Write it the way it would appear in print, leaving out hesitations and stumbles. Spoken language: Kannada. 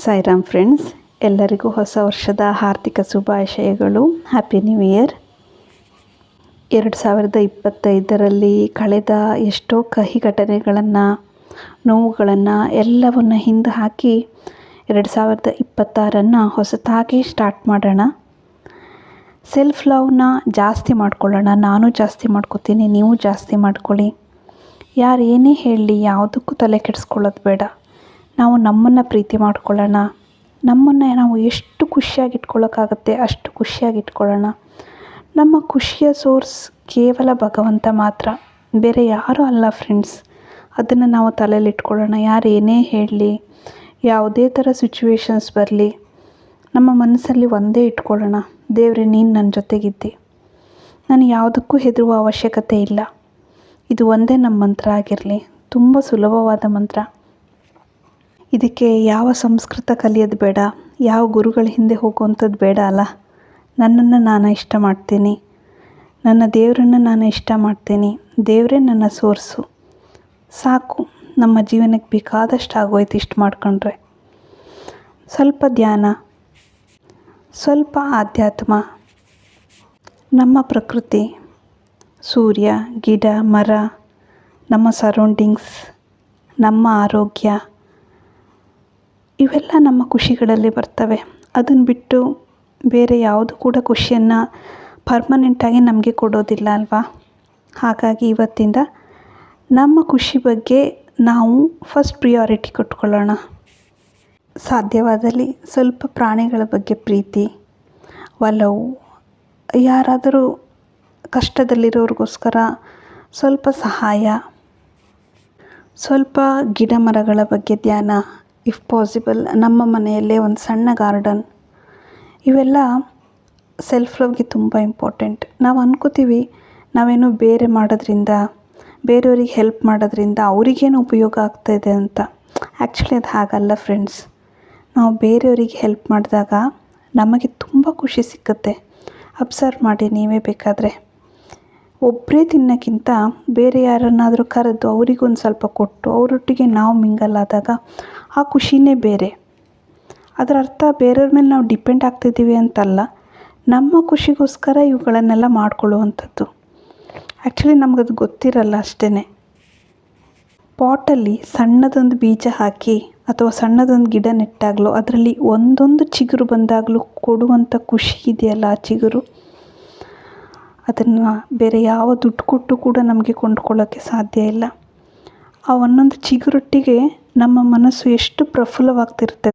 ಸಾಯಿರಾಮ್ ಫ್ರೆಂಡ್ಸ್, ಎಲ್ಲರಿಗೂ ಹೊಸ ವರ್ಷದ ಹಾರ್ದಿಕ ಶುಭಾಶಯಗಳು. Happy new year. 2025ರಲ್ಲಿ ಕಳೆದ ಎಷ್ಟೋ ಕಹಿ ಘಟನೆಗಳನ್ನು, ನೋವುಗಳನ್ನು ಎಲ್ಲವನ್ನು ಹಿಂದೆ ಹಾಕಿ 2026 ಹೊಸತಾಗಿ ಸ್ಟಾರ್ಟ್ ಮಾಡೋಣ. ಸೆಲ್ಫ್ ಲವ್ನ ಜಾಸ್ತಿ ಮಾಡ್ಕೊಳ್ಳೋಣ. ನಾನು ಜಾಸ್ತಿ ಮಾಡ್ಕೋತೀನಿ, ನೀವು ಜಾಸ್ತಿ ಮಾಡ್ಕೊಳ್ಳಿ. ಯಾರು ಏನೇ ಹೇಳಲಿ ಯಾವುದಕ್ಕೂ ತಲೆ ಕೆಡಿಸ್ಕೊಳ್ಳೋದು ಬೇಡ. ನಾವು ನಮ್ಮನ್ನು ಪ್ರೀತಿ ಮಾಡ್ಕೊಳ್ಳೋಣ. ನಮ್ಮನ್ನು ನಾವು ಎಷ್ಟು ಖುಷಿಯಾಗಿ ಇಟ್ಕೊಳ್ಳೋಕ್ಕಾಗುತ್ತೆ ಅಷ್ಟು ಖುಷಿಯಾಗಿ ಇಟ್ಕೊಳ್ಳೋಣ. ನಮ್ಮ ಖುಷಿಯ ಸೋರ್ಸ್ ಕೇವಲ ಭಗವಂತ ಮಾತ್ರ, ಬೇರೆ ಯಾರೂ ಅಲ್ಲ ಫ್ರೆಂಡ್ಸ್. ಅದನ್ನು ನಾವು ತಲೆಯಲ್ಲಿ ಇಟ್ಕೊಳ್ಳೋಣ. ಯಾರು ಏನೇ ಹೇಳಲಿ, ಯಾವುದೇ ಥರ ಸಿಚುವೇಶನ್ಸ್ ಬರಲಿ, ನಮ್ಮ ಮನಸ್ಸಲ್ಲಿ ಒಂದೇ ಇಟ್ಕೊಳ್ಳೋಣ, ದೇವರೇ ನೀನು ನನ್ನ ಜೊತೆಗಿದ್ದಿ, ನಾನು ಯಾವುದಕ್ಕೂ ಹೆದರುವ ಅವಶ್ಯಕತೆ ಇಲ್ಲ. ಇದು ಒಂದೇ ನಮ್ಮ ಮಂತ್ರ ಆಗಿರಲಿ. ತುಂಬ ಸುಲಭವಾದ ಮಂತ್ರ. ಇದಕ್ಕೆ ಯಾವ ಸಂಸ್ಕೃತ ಕಲಿಯೋದು ಬೇಡ, ಯಾವ ಗುರುಗಳ ಹಿಂದೆ ಹೋಗುವಂಥದ್ದು ಬೇಡ ಅಲ್ಲ. ನನ್ನನ್ನು ನಾನು ಇಷ್ಟ ಮಾಡ್ತೀನಿ, ನನ್ನ ದೇವರನ್ನು ನಾನು ಇಷ್ಟ ಮಾಡ್ತೀನಿ, ದೇವರೇ ನನ್ನ ಸೋರ್ಸು. ಸಾಕು, ನಮ್ಮ ಜೀವನಕ್ಕೆ ಬೇಕಾದಷ್ಟು ಆಗೋಯ್ತು ಇಷ್ಟು ಮಾಡ್ಕೊಂಡ್ರೆ. ಸ್ವಲ್ಪ ಧ್ಯಾನ, ಸ್ವಲ್ಪ ಆಧ್ಯಾತ್ಮ, ನಮ್ಮ ಪ್ರಕೃತಿ, ಸೂರ್ಯ, ಗಿಡ, ಮರ, ನಮ್ಮ ಸರೌಂಡಿಂಗ್ಸ್, ನಮ್ಮ ಆರೋಗ್ಯ, ಇವೆಲ್ಲ ನಮ್ಮ ಖುಷಿಗಳಲ್ಲಿ ಬರ್ತವೆ. ಅದನ್ನು ಬಿಟ್ಟು ಬೇರೆ ಯಾವುದು ಕೂಡ ಖುಷಿಯನ್ನು ಪರ್ಮನೆಂಟಾಗಿ ನಮಗೆ ಕೊಡೋದಿಲ್ಲ ಅಲ್ವಾ. ಹಾಗಾಗಿ ಇವತ್ತಿಂದ ನಮ್ಮ ಖುಷಿ ಬಗ್ಗೆ ನಾವು ಫಸ್ಟ್ ಪ್ರಿಯಾರಿಟಿ ಕೊಟ್ಕೊಳ್ಳೋಣ. ಸಾಧ್ಯವಾದಲ್ಲಿ ಸ್ವಲ್ಪ ಪ್ರಾಣಿಗಳ ಬಗ್ಗೆ ಪ್ರೀತಿ, ಒಲವು, ಯಾರಾದರೂ ಕಷ್ಟದಲ್ಲಿರೋರಿಗೋಸ್ಕರ ಸ್ವಲ್ಪ ಸಹಾಯ, ಸ್ವಲ್ಪ ಗಿಡ ಮರಗಳ ಬಗ್ಗೆ ಧ್ಯಾನ, ಇಫ್ ಪಾಸಿಬಲ್ ನಮ್ಮ ಮನೆಯಲ್ಲೇ ಒಂದು ಸಣ್ಣ ಗಾರ್ಡನ್. ಇವೆಲ್ಲ ಸೆಲ್ಫ್ ಲವ್ಗೆ ತುಂಬ ಇಂಪಾರ್ಟೆಂಟ್. ನಾವು ಅಂದ್ಕೋತೀವಿ ನಾವೇನೋ ಬೇರೆ ಮಾಡೋದ್ರಿಂದ, ಬೇರೆಯವ್ರಿಗೆ ಹೆಲ್ಪ್ ಮಾಡೋದ್ರಿಂದ ಅವರಿಗೇನು ಉಪಯೋಗ ಆಗ್ತಾಯಿದೆ ಅಂತ. ಆ್ಯಕ್ಚುಲಿ ಅದು ಹಾಗಲ್ಲ ಫ್ರೆಂಡ್ಸ್. ನಾವು ಬೇರೆಯವರಿಗೆ ಹೆಲ್ಪ್ ಮಾಡಿದಾಗ ನಮಗೆ ತುಂಬ ಖುಷಿ ಸಿಕ್ಕುತ್ತೆ. ಅಬ್ಸರ್ವ್ ಮಾಡಿ ನೀವೇ ಬೇಕಾದರೆ. ಒಬ್ಬರೇ ತಿನ್ನೋಕ್ಕಿಂತ ಬೇರೆ ಯಾರನ್ನಾದರೂ ಕರೆದು ಅವರಿಗೊಂದು ಸ್ವಲ್ಪ ಕೊಟ್ಟು ಅವರೊಟ್ಟಿಗೆ ನಾವು ಮಿಂಗಲ್ ಆದಾಗ ಆ ಖುಷಿನೇ ಬೇರೆ. ಅದರ ಅರ್ಥ ಬೇರೆಯವ್ರ ಮೇಲೆ ನಾವು ಡಿಪೆಂಡ್ ಆಗ್ತಿದ್ದೀವಿ ಅಂತಲ್ಲ, ನಮ್ಮ ಖುಷಿಗೋಸ್ಕರ ಇವುಗಳನ್ನೆಲ್ಲ ಮಾಡ್ಕೊಳ್ಳುವಂಥದ್ದು. ಆ್ಯಕ್ಚುಲಿ ನಮಗದು ಗೊತ್ತಿರಲ್ಲ ಅಷ್ಟೇ. ಪಾಟಲ್ಲಿ ಸಣ್ಣದೊಂದು ಬೀಜ ಹಾಕಿ ಅಥವಾ ಸಣ್ಣದೊಂದು ಗಿಡ ನೆಟ್ಟಾಗಲೂ ಅದರಲ್ಲಿ ಒಂದೊಂದು ಚಿಗುರು ಬಂದಾಗಲೂ ಕೊಡುವಂಥ ಖುಷಿ ಇದೆಯಲ್ಲ, ಆ ಚಿಗುರು, ಅದನ್ನು ಬೇರೆ ಯಾವ ದುಡ್ಡು ಕೊಟ್ಟು ಕೂಡ ನಮಗೆ ಕೊಂಡ್ಕೊಳ್ಳೋಕ್ಕೆ ಸಾಧ್ಯ ಇಲ್ಲ. ಆ ಒಂದೊಂದು ಚಿಗುರೊಟ್ಟಿಗೆ ನಮ್ಮ ಮನಸ್ಸು ಎಷ್ಟು ಪ್ರಫುಲ್ಲವಾಗ್ತಿರುತ್ತೆ